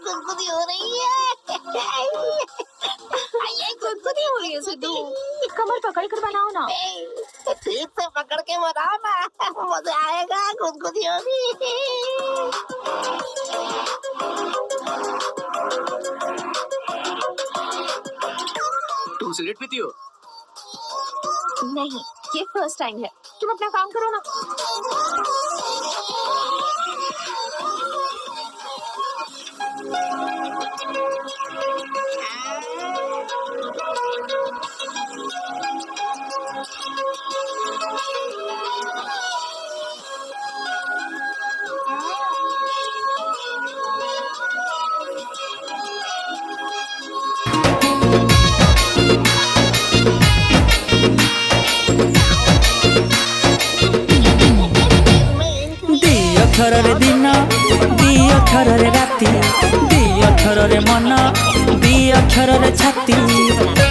गुदगुदी हो रही है। गुदगुदी हो रही है सिद्धू। कमर पकड़ कर बनाओ ना। ठीक से पकड़ के बनाओ ना, मजा आएगा। गुदगुदी होगी। तुम सिगरेट पीती हो? नहीं, ये फर्स्ट टाइम है। तुम अपना काम करो ना। अक्षर दिन दी अक्षर राति दी अक्षर मन दी अक्षर छाती।